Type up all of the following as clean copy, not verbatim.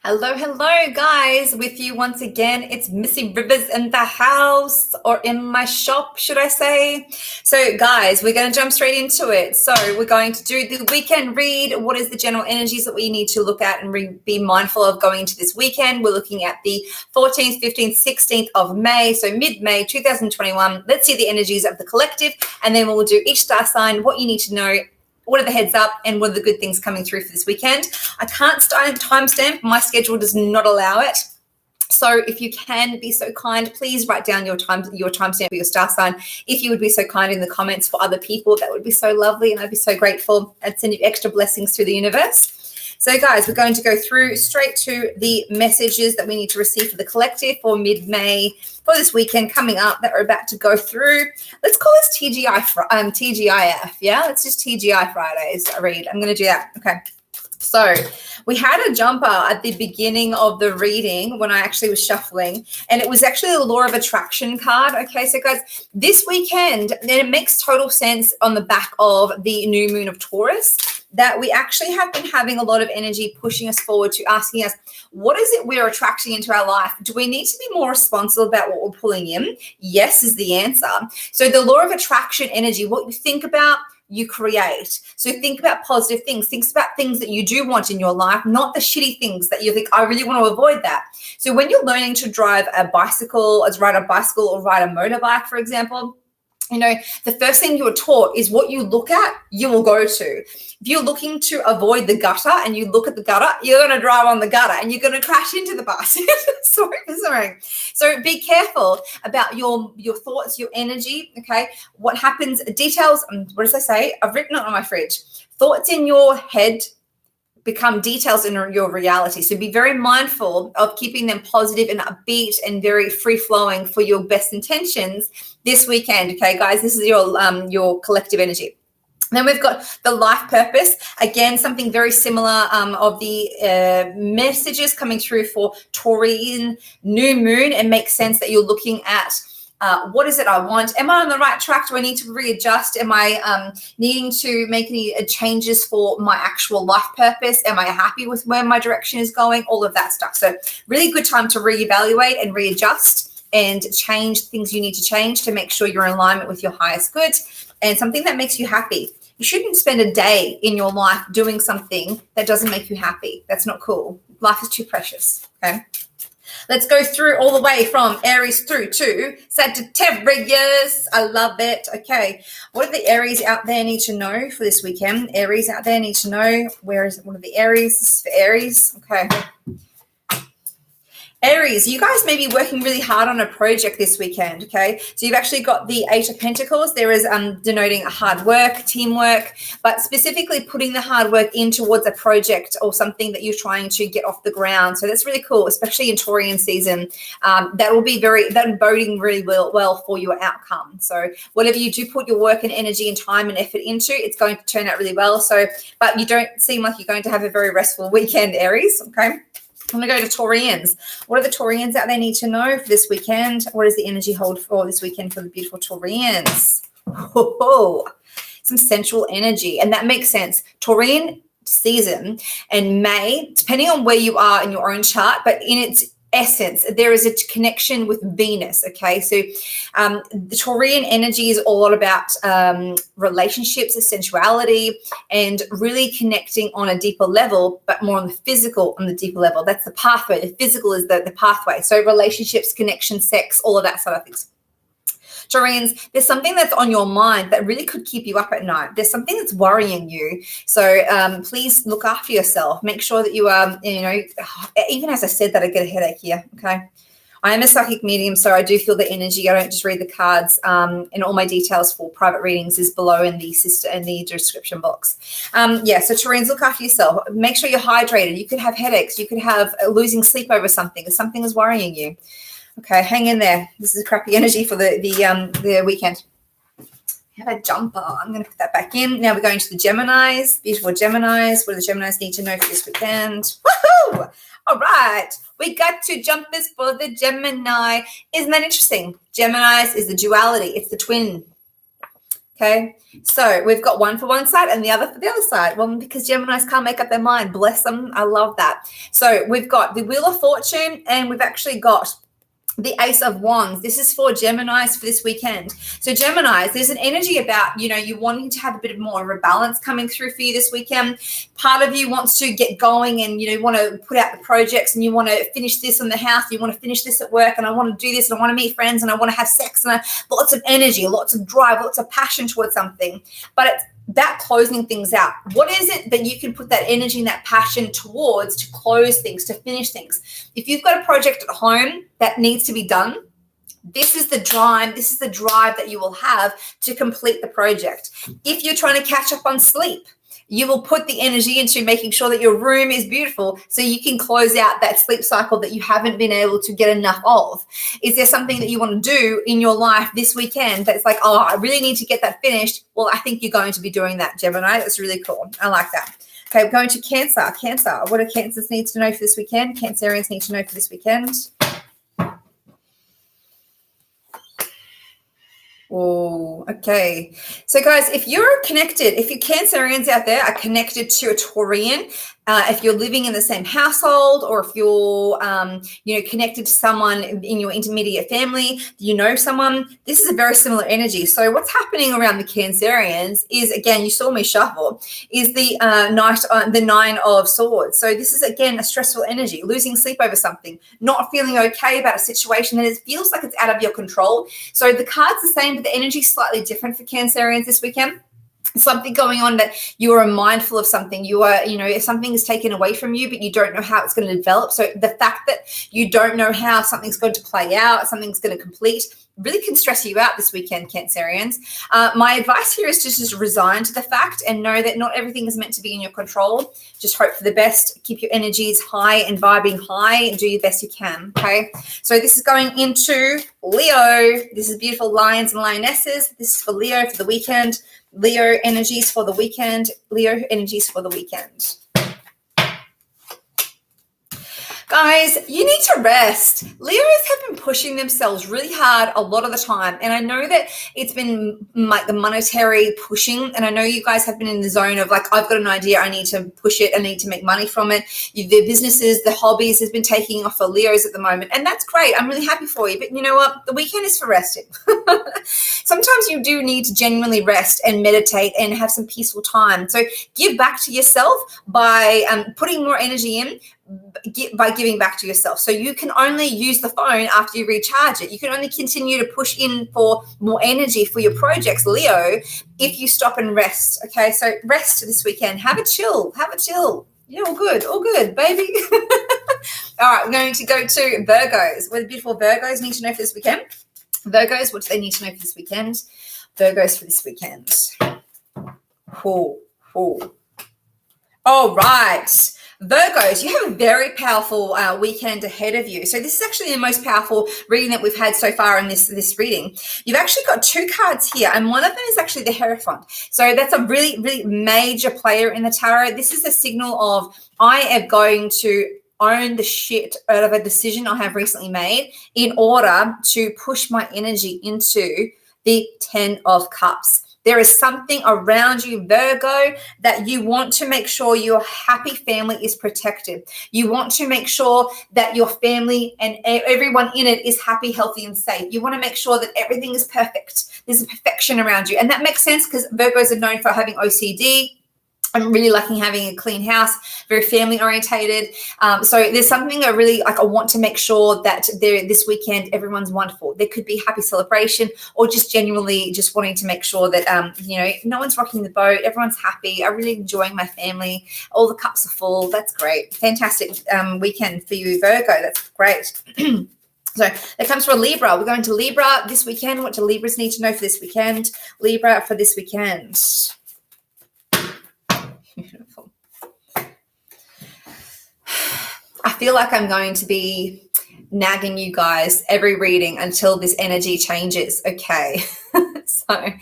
Hello, guys. With you once again, it's Missy Rivers in the house, or in my shop, should I say. So, guys, we're going to jump straight into it. So, we're going to do the weekend read. What is the general energies that we need to look at and be mindful of going into this weekend? We're looking at the 14th, 15th, 16th of May, so mid-May 2021. Let's see the energies of the collective, and then we'll do each star sign, what you need to know. What are the heads up and what are the good things coming through for this weekend? I can't timestamp. My schedule does not allow it. So if you can be so kind, please write down your timestamp for your star sign. If you would be so kind in the comments for other people, that would be so lovely, and I'd be so grateful. I'd send you extra blessings through the universe. So, guys, we're going to go through straight to the messages that we need to receive for the collective for mid-May for this weekend coming up that we're about to go through. Let's call this TGIF. Yeah, let's just TGI Fridays read. I'm going to do that. Okay. So we had a jumper at the beginning of the reading when I actually was shuffling, and it was actually the law of attraction card. Okay, so guys, this weekend, and it makes total sense on the back of the new moon of Taurus, that we actually have been having a lot of energy pushing us forward to asking us, what is it we're attracting into our life? Do we need to be more responsible about what we're pulling in? Yes is the answer. So the law of attraction energy, what you think about, you create. So think about positive things. Think about things that you do want in your life, not the shitty things that you think, I really want to avoid that. So when you're learning to drive a bicycle, or ride a bicycle or ride a motorbike, for example, you know, the first thing you're taught is what you look at, you will go to. If you're looking to avoid the gutter and you look at the gutter, you're going to drive on the gutter and you're going to crash into the bus. Sorry. So be careful about your thoughts, your energy, okay? What happens, details, what does I say? I've written it on my fridge. Thoughts in your head become details in your reality. So be very mindful of keeping them positive and upbeat and very free-flowing for your best intentions this weekend. Okay, guys, this is your collective energy. Then we've got the life purpose. Again, something very similar of the messages coming through for Taurian new moon. It makes sense that you're looking at what is it I want? Am I on the right track? Do I need to readjust? Am I needing to make any changes for my actual life purpose? Am I happy with where my direction is going? All of that stuff. So really good time to reevaluate and readjust and change things you need to change to make sure you're in alignment with your highest good and something that makes you happy. You shouldn't spend a day in your life doing something that doesn't make you happy. That's not cool. Life is too precious. Okay. Let's go through all the way from Aries through to Sagittarius. I love it. Okay. What do the Aries out there need to know for this weekend? Aries out there need to know what are the Aries? This is for Aries. Okay. Aries, you guys may be working really hard on a project this weekend, okay? So you've actually got the Eight of Pentacles. There is denoting hard work, teamwork, but specifically putting the hard work in towards a project or something that you're trying to get off the ground. So that's really cool, especially in Taurian season. That will be boding really well for your outcome. So whatever you do put your work and energy and time and effort into, it's going to turn out really well. So, but you don't seem like you're going to have a very restful weekend, Aries, okay? I'm going to go to Taurians. What do the Taurians out there need to know for this weekend? What does the energy hold for this weekend for the beautiful Taurians? Some sensual energy. And that makes sense. Taurian season and May, depending on where you are in your own chart, but in its essence, there is a connection with Venus, okay? So the Taurian energy is all about relationships, sensuality, and really connecting on a deeper level, but more on the physical, on the deeper level. That's the pathway. The physical is the pathway. So relationships, connection, sex, all of that sort of things. Taurians, there's something that's on your mind that really could keep you up at night. There's something that's worrying you. So please look after yourself. Make sure that you are, even as I said that, I get a headache here, okay? I am a psychic medium, so I do feel the energy. I don't just read the cards. And all my details for private readings is below in the description box. So Taurians, look after yourself. Make sure you're hydrated. You could have headaches. You could have losing sleep over something if something is worrying you. Okay, hang in there. This is crappy energy for the weekend. I have a jumper. I'm going to put that back in. Now we're going to the Geminis. Beautiful Geminis. What do the Geminis need to know for this weekend? Woohoo! All right. We got two jumpers for the Gemini. Isn't that interesting? Geminis is the duality. It's the twin. Okay, so we've got one for one side and the other for the other side. Well, because Geminis can't make up their mind. Bless them. I love that. So we've got the Wheel of Fortune, and we've actually got the Ace of Wands. This is for Geminis for this weekend. So Geminis, there's an energy about, you wanting to have a bit of more of a balance coming through for you this weekend. Part of you wants to get going and, want to put out the projects, and you want to finish this in the house. You want to finish this at work, and I want to do this, and I want to meet friends, and I want to have sex, and lots of energy, lots of drive, lots of passion towards something. But it's that closing things out. What is it that you can put that energy and that passion towards to close things, to finish things? If you've got a project at home that needs to be done, this is the drive that you will have to complete the project. If you're trying to catch up on sleep, you will put the energy into making sure that your room is beautiful so you can close out that sleep cycle that you haven't been able to get enough of. Is there something that you want to do in your life this weekend that's like, oh, I really need to get that finished? Well, I think you're going to be doing that, Gemini. That's really cool. I like that. Okay, we're going to Cancer. Cancer, what do Cancers need to know for this weekend? Cancerians need to know for this weekend. Oh, okay. So guys, if you're connected, if you Cancerians out there are connected to a Taurian, if you're living in the same household, or if you're, connected to someone in your intermediate family, someone, this is a very similar energy. So what's happening around the Cancerians is, again, you saw me shuffle, is the the Nine of Swords. So this is, again, a stressful energy, losing sleep over something, not feeling okay about a situation that it feels like it's out of your control. So the card's the same, but the energy is slightly different for Cancerians this weekend. Something going on that you are mindful of something. You are, if something is taken away from you, but you don't know how it's going to develop. So the fact that you don't know how something's going to play out, something's going to complete, really can stress you out this weekend, Cancerians. My advice here is to just resign to the fact and know that not everything is meant to be in your control. Just hope for the best. Keep your energies high and vibing high and do your best you can, okay? So this is going into Leo. This is beautiful lions and lionesses. This is for Leo for the weekend. Leo energies for the weekend. Leo energies for the weekend. Guys, you need to rest. Leos have been pushing themselves really hard a lot of the time. And I know that it's been like the monetary pushing. And I know you guys have been in the zone of like, I've got an idea. I need to push it. I need to make money from it. Their businesses, the hobbies has been taking off for Leos at the moment. And that's great. I'm really happy for you. But you know what? The weekend is for resting. Sometimes you do need to genuinely rest and meditate and have some peaceful time. So give back to yourself by putting more energy in, by giving back to yourself. So you can only use the phone after you recharge it. You can only continue to push in for more energy for your projects, Leo, if you stop and rest. Okay, so rest this weekend. Have a chill. Yeah, all good, baby. All right, we're going to go to Virgos. What the beautiful Virgos need to know for this weekend? Virgos, what do they need to know for this weekend? Virgos for this weekend. All right. Virgos, you have a very powerful weekend ahead of you. So this is actually the most powerful reading that we've had so far in this reading. You've actually got two cards here, and one of them is actually the Hierophant. So that's a really, really major player in the tarot. This is a signal of I am going to own the shit out of a decision I have recently made in order to push my energy into the 10 of Cups. There is something around you, Virgo, that you want to make sure your happy family is protected. You want to make sure that your family and everyone in it is happy, healthy, and safe. You want to make sure that everything is perfect. There's a perfection around you. And that makes sense because Virgos are known for having OCD. I'm really liking having a clean house, very family orientated. So there's something I really like. I want to make sure that this weekend everyone's wonderful. There could be happy celebration, or just genuinely just wanting to make sure that no one's rocking the boat. Everyone's happy. I'm really enjoying my family. All the cups are full. That's great. Fantastic weekend for you, Virgo. That's great. So that comes from Libra. We're going to Libra this weekend. What do Libras need to know for this weekend? Libra for this weekend. Beautiful. I feel like I'm going to be nagging you guys every reading until this energy changes. Okay. So So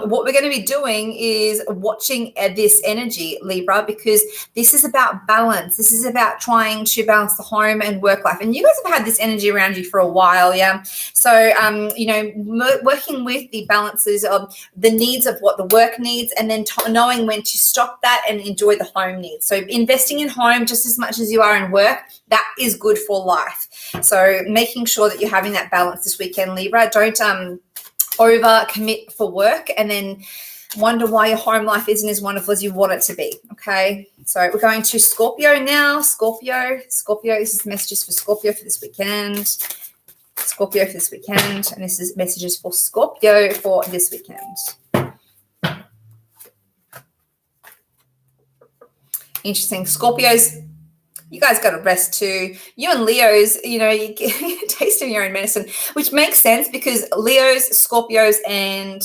what we're going to be doing is watching this energy, Libra, because this is about balance. This is about trying to balance the home and work life. And you guys have had this energy around you for a while, yeah? So, working with the balances of the needs of what the work needs, and then knowing when to stop that and enjoy the home needs. So investing in home just as much as you are in work, that is good for life. So making sure that you're having that balance this weekend, Libra. Don't over commit for work and then wonder why your home life isn't as wonderful as you want it to be. Okay, so we're going to Scorpio now. Scorpio, this is messages for Scorpio for this weekend. Scorpio for this weekend, and this is messages for Scorpio for this weekend. Interesting. Scorpios, you guys got to rest too. You and Leos, you're tasting your own medicine, which makes sense because Leos, Scorpios, and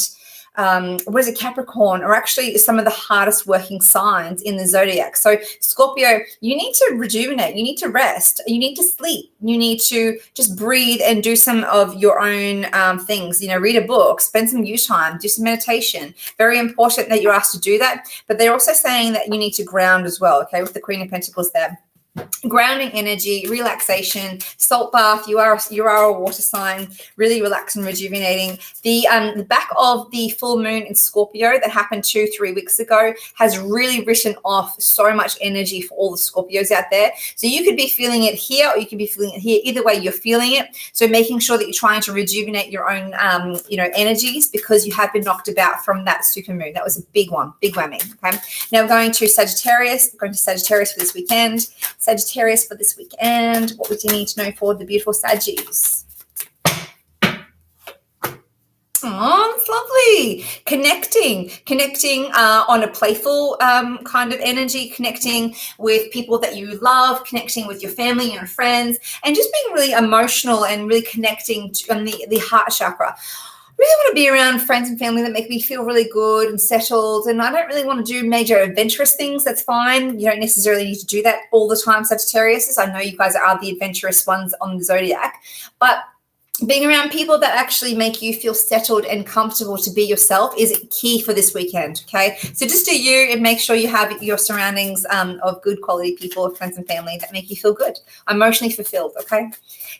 Capricorn are actually some of the hardest working signs in the zodiac. So Scorpio, you need to rejuvenate. You need to rest. You need to sleep. You need to just breathe and do some of your own things. Read a book, spend some you time, do some meditation. Very important that you're asked to do that. But they're also saying that you need to ground as well, okay, with the Queen of Pentacles there. Grounding energy, relaxation, salt bath. You are a water sign, really relaxed and rejuvenating. The back of the full moon in Scorpio that happened 2-3 weeks ago has really written off so much energy for all the Scorpios out there. So you could be feeling it here or you could be feeling it here. Either way, you're feeling it. So making sure that you're trying to rejuvenate your own energies, because you have been knocked about from that super moon. That was a big one, big whammy. Okay. Now we're going to Sagittarius. We're going to Sagittarius for this weekend. Sagittarius for this weekend. What would you need to know for the beautiful Saggies? Oh, that's lovely. Connecting on a playful kind of energy, connecting with people that you love, connecting with your family and friends, and just being really emotional and really connecting on the heart chakra. Really want to be around friends and family that make me feel really good and settled, and I don't really want to do major adventurous things. That's fine. You don't necessarily need to do that all the time, Sagittarius. I know you guys are the adventurous ones on the zodiac, but being around people that actually make you feel settled and comfortable to be yourself is key for this weekend, okay? So just do you and make sure you have your surroundings of good quality people, friends and family that make you feel good, emotionally fulfilled, okay?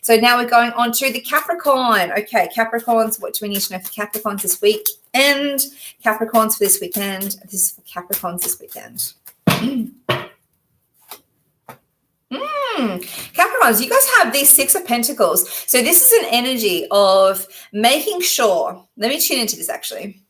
So now we're going on to the Capricorn. Okay, Capricorns, what do we need to know for Capricorns this week? And Capricorns for this weekend. This is for Capricorns this weekend. Capricorns, you guys have these 6 of Pentacles. So this is an energy of making sure, let me tune into this actually.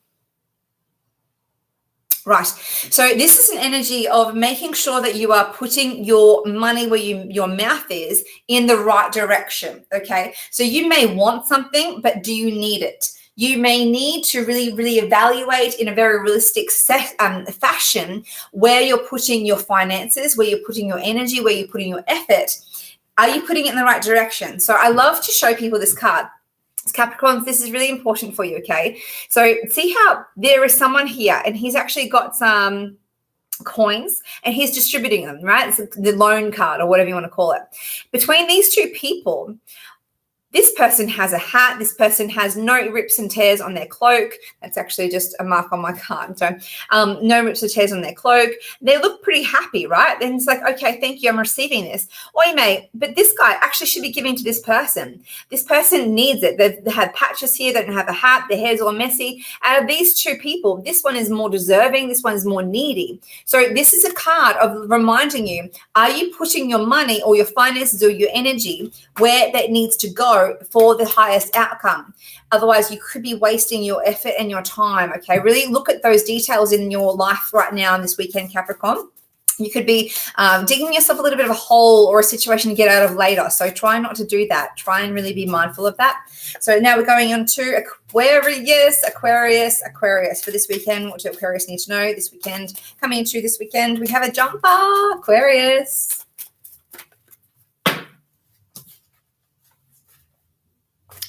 Right. So this is an energy of making sure that you are putting your money where your mouth is in the right direction. Okay. So you may want something, but do you need it? You may need to really, really evaluate in a very realistic fashion where you're putting your finances, where you're putting your energy, where you're putting your effort. Are you putting it in the right direction? So I love to show people this card. Capricorns, this is really important for you, okay? So see how there is someone here and he's actually got some coins and he's distributing them, right? It's the loan card or whatever you want to call it. Between these two people, this person has a hat. This person has no rips and tears on their cloak. That's actually just a mark on my card. So no rips or tears on their cloak. They look pretty happy, right? Then it's like, okay, thank you, I'm receiving this. Or mate, but this guy actually should be giving to this person. This person needs it. They have patches here. They don't have a hat. Their hair's all messy. Out of these two people, this one is more deserving. This one is more needy. So this is a card of reminding you, are you putting your money or your finances or your energy where that needs to go for the highest outcome? Otherwise, you could be wasting your effort and your time, okay? Really look at those details in your life right now and this weekend, Capricorn. You could be digging yourself a little bit of a hole or a situation to get out of later. So try not to do that. Try and really be mindful of that. So now we're going on to Aquarius for this weekend. What do Aquarius need to know this weekend? Coming into this weekend, we have a jumper, Aquarius.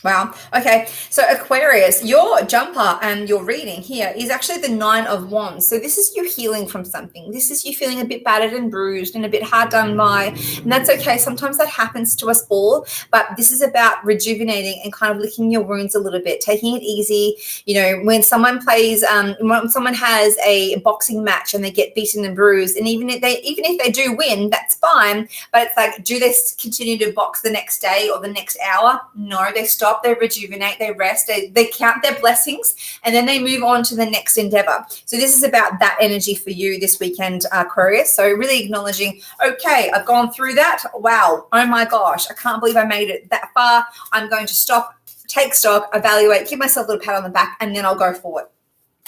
Wow. Okay. So Aquarius, your jumper and your reading here is actually the Nine of Wands. So this is you healing from something. This is you feeling a bit battered and bruised and a bit hard done by. And that's okay. Sometimes that happens to us all, but this is about rejuvenating and kind of licking your wounds a little bit, taking it easy. You know, when someone plays, when someone has a boxing match and they get beaten and bruised, and even if they do win, that's fine. But it's like, do they continue to box the next day or the next hour? No, they stop. They rejuvenate, they rest, they count their blessings, and then they move on to the next endeavor. So this is about that energy for you this weekend, Aquarius. So really acknowledging, okay, I've gone through that. Wow. Oh my gosh. I can't believe I made it that far. I'm going to stop, take stock, evaluate, give myself a little pat on the back, and then I'll go forward.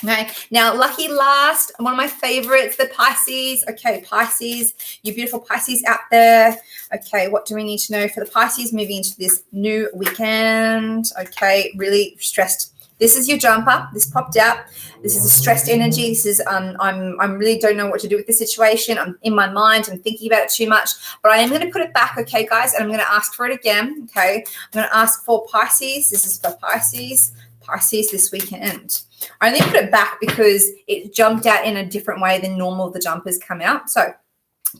Okay, now lucky last, one of my favorites, the Pisces. Okay, Pisces, you beautiful Pisces out there. Okay, what do we need to know for the Pisces moving into this new weekend? Okay, really stressed. This is your jumper. This popped out. This is a stressed energy. This is I'm really don't know what to do with this situation. I'm in my mind. I'm thinking about it too much. But I am going to put it back, okay, guys, and I'm going to ask for it again. Okay, I'm going to ask for Pisces. This is for Pisces. Pisces this weekend. I only put it back because it jumped out in a different way than normal the jumpers come out. So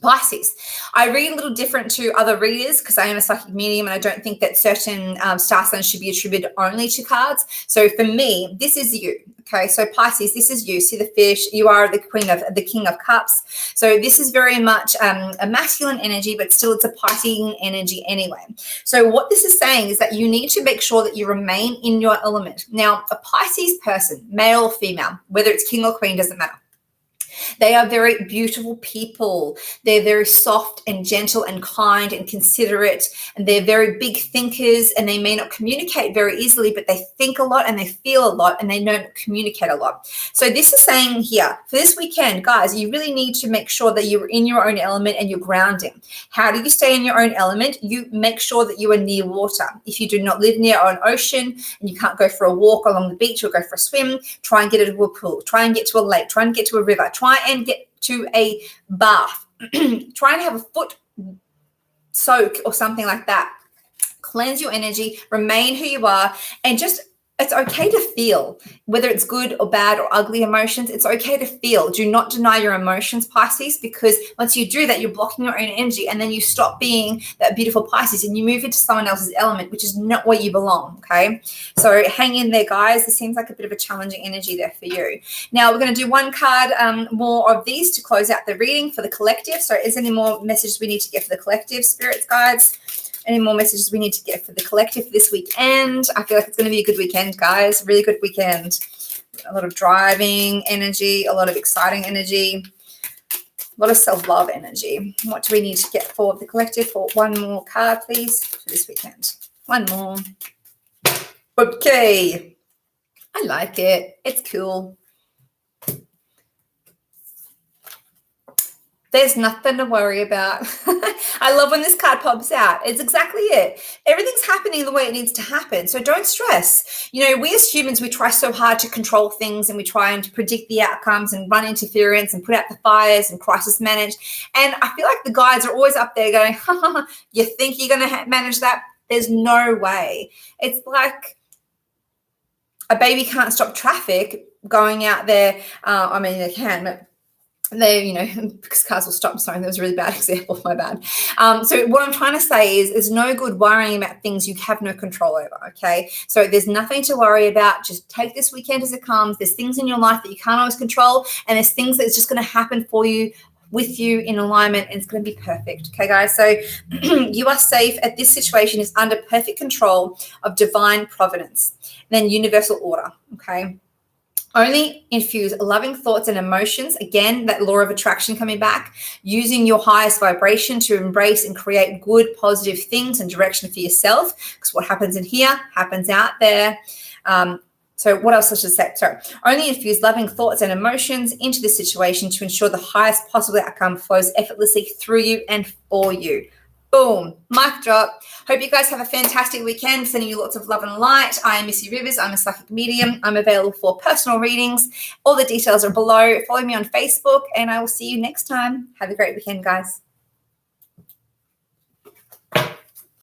Pisces, I read a little different to other readers because I am a psychic medium and I don't think that certain star signs should be attributed only to cards. So for me, this is you. Okay, so Pisces, this is you. See the fish. You are the king of cups. So this is very much a masculine energy, but still it's a Piscean energy anyway. So what this is saying is that you need to make sure that you remain in your element. Now, a Pisces person, male or female, whether it's king or queen, doesn't matter. They are very beautiful people. They're very soft and gentle and kind and considerate, and they're very big thinkers, and they may not communicate very easily, but they think a lot and they feel a lot and they don't communicate a lot. So this is saying here, for this weekend, guys, you really need to make sure that you're in your own element and you're grounding. How do you stay in your own element? You make sure that you are near water. If you do not live near an ocean and you can't go for a walk along the beach or go for a swim, try and get to a pool, try and get to a lake, try and get to a river, try and get to a bath. Try and have a foot soak or something like that. Cleanse your energy, remain who you are, and just, it's okay to feel, whether it's good or bad or ugly emotions. It's okay to feel. Do not deny your emotions, Pisces, because once you do that, you're blocking your own energy, and then you stop being that beautiful Pisces and you move into someone else's element, which is not where you belong, okay? So hang in there, guys. This seems like a bit of a challenging energy there for you. Now, we're going to do one card more of these to close out the reading for the collective. So is there any more messages we need to get for the collective, spirits, guides? Any more messages we need to get for the collective this weekend? I feel like it's going to be a good weekend, guys. Really good weekend. A lot of driving energy, a lot of exciting energy, a lot of self-love energy. What do we need to get for the collective? For one more card, please, for this weekend. One more. Okay. I like it. It's cool. There's nothing to worry about. I love when this card pops out. It's exactly it. Everything's happening the way it needs to happen. So don't stress. You know, we as humans, we try so hard to control things, and we try and predict the outcomes and run interference and put out the fires and crisis manage. And I feel like the guides are always up there going, you think you're going to manage that? There's no way. It's like a baby can't stop traffic going out there. I mean, they can, but they, you know, because cars will stop. Sorry, that was a really bad example. My bad. So what I'm trying to say is there's no good worrying about things you have no control over, okay? So there's nothing to worry about. Just take this weekend as it comes. There's things in your life that you can't always control, and there's things that's just going to happen for you, with you in alignment, and it's going to be perfect. Okay, guys? So you are safe. At this situation is under perfect control of divine providence, then universal order, okay? Only infuse loving thoughts and emotions. Again, that law of attraction coming back, using your highest vibration to embrace and create good, positive things and direction for yourself, because what happens in here happens out there. So what else I should say? Sorry. Only infuse loving thoughts and emotions into the situation to ensure the highest possible outcome flows effortlessly through you and for you. Boom. Mic drop. Hope you guys have a fantastic weekend. Sending you lots of love and light. I am Missy Rivers. I'm a psychic medium. I'm available for personal readings. All the details are below. Follow me on Facebook, and I will see you next time. Have a great weekend, guys.